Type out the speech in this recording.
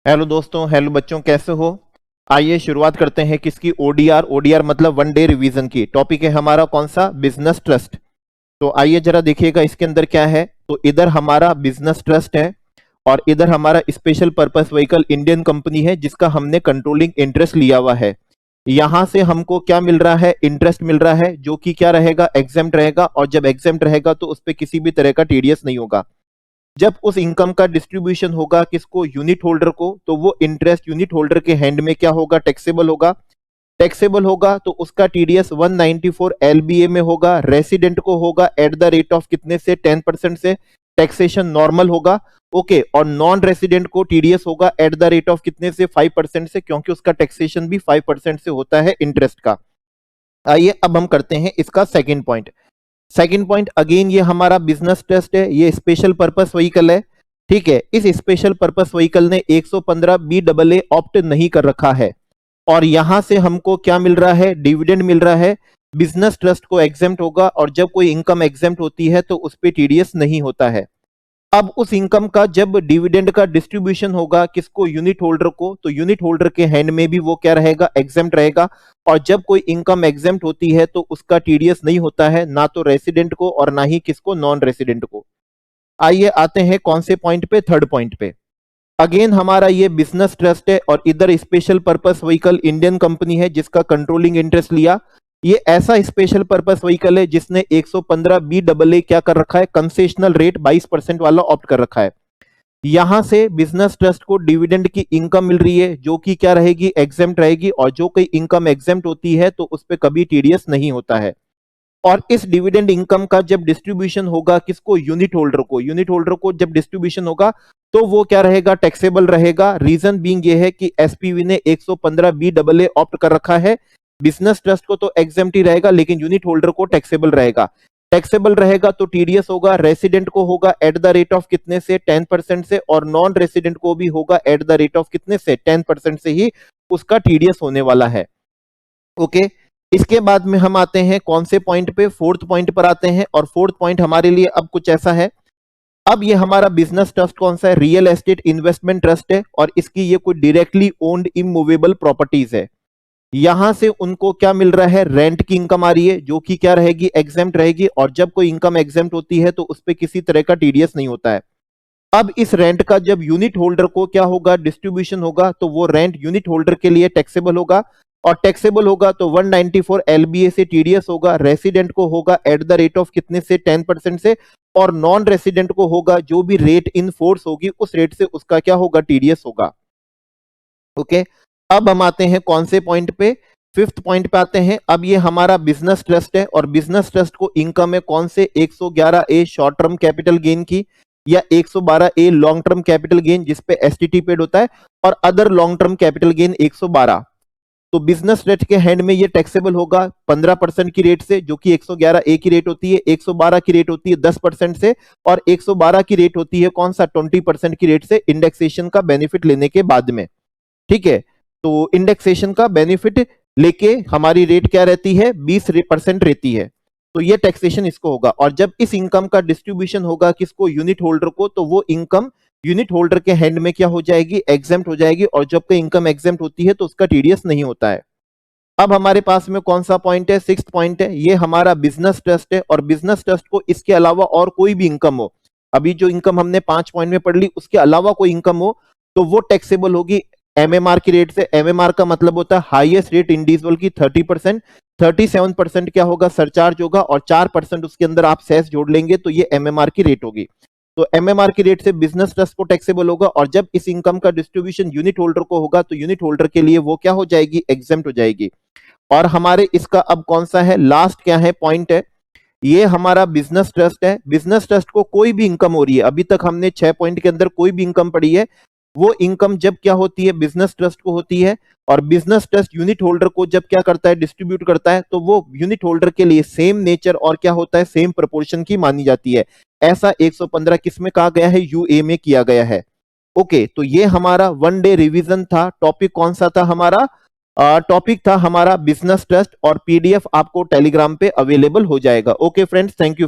Hello दोस्तों, hello बच्चों, कैसे हो। आइए शुरुआत करते हैं किसकी, ओडीआर। ओडीआर मतलब वन डे रिवीजन की। टॉपिक है हमारा कौन सा, बिजनेस ट्रस्ट। तो आइए जरा देखिएगा इसके अंदर क्या है। तो इधर हमारा बिजनेस ट्रस्ट है और इधर हमारा special purpose vehicle Indian company है जिसका हमने कंट्रोलिंग इंटरेस्ट लिया हुआ है। यहां से हमको क्या मिल रहा है, इंटरेस्ट मिल रहा है, जो कि क्या रहेगा, एग्जेम्प्ट रहेगा। और जब एग्जेम्प्ट रहेगा तो उस पर किसी भी तरह का टीडीएस नहीं होगा। जब उस इनकम का डिस्ट्रीब्यूशन होगा किसको, यूनिट होल्डर को, तो वो इंटरेस्ट यूनिट होल्डर के हैंड में क्या होगा, टैक्सेबल होगा। टैक्सेबल होगा तो उसका टीडीएस 194 एलबीए में होगा। रेसिडेंट को होगा एट द रेट ऑफ कितने से, 10% से। टैक्सेशन नॉर्मल होगा। ओके। और नॉन रेसिडेंट को टीडीएस होगा एट द रेट ऑफ कितने से, 5% से, क्योंकि उसका टैक्सेशन भी 5% से होता है इंटरेस्ट का। आइए अब हम करते हैं इसका second point. Second point, again ये हमारा बिजनेस ट्रस्ट है, ये स्पेशल पर्पस व्हीकल है। ठीक है, इस स्पेशल पर्पस व्हीकल ने 115 बी डबल ए ऑप्ट नहीं कर रखा है और यहां से हमको क्या मिल रहा है, डिविडेंड मिल रहा है। बिजनेस ट्रस्ट को एग्जेम्प्ट होगा और जब कोई इनकम एग्जेम्प्ट होती है तो उस पर टीडीएस नहीं होता है। अब उस इनकम का जब डिविडेंड का डिस्ट्रीब्यूशन होगा किसको, यूनिट होल्डर को, तो यूनिट होल्डर के हैंड में भी वो क्या रहेगा, एग्जेम्प्ट रहेगा। और जब कोई इनकम एग्जेम्प्ट होती है तो उसका टीडीएस नहीं होता है, ना तो रेसिडेंट को और ना ही किसको, नॉन रेसिडेंट को। आइए आते हैं कौन से पॉइंट पे, थर्ड पॉइंट पे। अगेन हमारा ये बिजनेस ट्रस्ट है और इधर special purpose vehicle Indian company है जिसका कंट्रोलिंग इंटरेस्ट लिया। ये ऐसा स्पेशल पर्पस व्हीकल है जिसने 115 बी डबल ए क्या कर रखा है, कंसेशनल रेट 22% वाला ऑप्ट कर रखा है। यहां से बिजनेस ट्रस्ट को डिविडेंड की इनकम मिल रही है जो कि क्या रहेगी, एग्जेम्प्ट रहेगी। और जो कोई इनकम एग्जेम्प्ट होती है तो उस पर कभी टीडीएस नहीं होता है। और इस डिविडेंड इनकम का जब डिस्ट्रीब्यूशन होगा किसको, यूनिट होल्डर को, यूनिट होल्डर को जब डिस्ट्रीब्यूशन होगा तो वो क्या रहेगा, टैक्सेबल रहेगा। रीजन बीइंग ये है कि एसपीवी ने 115 बी डबल ए ऑप्ट कर रखा है। बिजनेस ट्रस्ट को तो एग्जेम्प्ट ही रहेगा लेकिन यूनिट होल्डर को टैक्सेबल रहेगा। टैक्सेबल रहेगा तो टीडीएस होगा। रेसिडेंट को होगा एट द रेट ऑफ कितने से, 10% से। और नॉन रेसिडेंट को भी होगा एट द रेट ऑफ कितने से, 10% से ही उसका टीडीएस होने वाला है। ओके। इसके बाद में हम आते हैं कौन से पॉइंट पे, फोर्थ पॉइंट पर आते हैं। और फोर्थ पॉइंट हमारे लिए अब कुछ ऐसा है। अब ये हमारा बिजनेस ट्रस्ट कौन सा है, रियल एस्टेट इन्वेस्टमेंट ट्रस्ट है और इसकी ये कोई डायरेक्टली ओन्ड इमूवेबल प्रॉपर्टीज है। यहां से उनको क्या मिल रहा है, रेंट की इनकम आ रही है जो कि क्या रहेगी, एग्जेम्प्ट रहेगी। और जब कोई इनकम एग्जेम्प्ट होती है तो उस पर किसी तरह का टीडीएस नहीं होता है। अब इस रेंट का जब यूनिट होल्डर को क्या होगा, डिस्ट्रीब्यूशन होगा, तो वो रेंट यूनिट होल्डर के लिए टैक्सेबल होगा। और टैक्सेबल होगा तो 194 एलबीए से टीडीएस होगा। रेसिडेंट को होगा एट द रेट ऑफ कितने से, 10% से। और नॉन रेसिडेंट को होगा जो भी रेट इन फोर्स होगी उस रेट से उसका क्या होगा, टीडीएस होगा। ओके। अब हम आते हैं कौन से पॉइंट पे, फिफ्थ पॉइंट पे आते हैं। अब ये हमारा बिजनेस ट्रस्ट है और बिजनेस ट्रस्ट को इनकम है कौन से, 111 ए शॉर्ट टर्म कैपिटल गेन की या 112 a long term capital gain जिसपे एसटीटी पेड होता है, और other long term capital gain 112। तो बिजनेस ट्रस्ट के हैंड में ये टैक्सेबल होगा 15% की रेट से, जो कि 111 ए की रेट होती है। 112 की रेट होती है 10% से। और 112 की रेट होती है कौन सा, 20% की रेट से, इंडेक्सेशन का बेनिफिट लेने के बाद में। ठीक है। तो इंडेक्सेशन का बेनिफिट लेके हमारी रेट क्या रहती है, 20% रहती है। तो ये टैक्सेशन इसको होगा। और जब इस इनकम का डिस्ट्रीब्यूशन होगा किसको, यूनिट होल्डर को, तो वो इनकम यूनिट होल्डर के हैंड में क्या हो जाएगी, एग्जेम्प्ट हो जाएगी। और जब कोई इनकम एग्जेम्प्ट होती है तो उसका टीडीएस नहीं होता है। अब हमारे पास में कौन सा पॉइंट है, सिक्स्थ पॉइंट है। ये हमारा बिजनेस ट्रस्ट है और बिजनेस ट्रस्ट को इसके अलावा और कोई भी इनकम हो, अभी जो इनकम हमने 5 पॉइंट में पढ़ ली उसके अलावा कोई इनकम हो तो वो टैक्सेबल होगी एमएमआर की रेट से। एमएमआर का मतलब होता है हाईएस्ट रेट इंडिविजुअल की 30%। 37% क्या होगा, सरचार्ज होगा। और 4% उसके अंदर आप सेस जोड़ लेंगे तो ये एमएमआर की रेट होगी। तो एमएमआर की रेट से बिजनेस ट्रस्ट को टैक्सेबल होगा। और जब इस इनकम का डिस्ट्रीब्यूशन यूनिट होल्डर को होगा तो यूनिट होल्डर के लिए वो क्या हो जाएगी, एग्जेम्प्ट हो जाएगी। और हमारे इसका अब कौन सा है, लास्ट क्या है पॉइंट है, ये हमारा बिजनेस ट्रस्ट है। बिजनेस ट्रस्ट को कोई भी इनकम हो रही है, अभी तक हमने 6 पॉइंट के अंदर कोई भी इनकम पड़ी है, वो इनकम जब क्या होती है, बिजनेस ट्रस्ट को होती है। और बिजनेस ट्रस्ट यूनिट होल्डर को जब क्या करता है, डिस्ट्रीब्यूट करता है, तो वो यूनिट होल्डर के लिए सेम नेचर और क्या होता है, सेम प्रोपोर्शन की मानी जाती है। ऐसा 115 किस में कहा गया है, यूए में किया गया है। ओके। तो ये हमारा वन डे रिवीजन था। टॉपिक कौन सा था हमारा, टॉपिक था हमारा बिजनेस ट्रस्ट। और पीडीएफ आपको टेलीग्राम पे अवेलेबल हो जाएगा। Okay friends, thank you.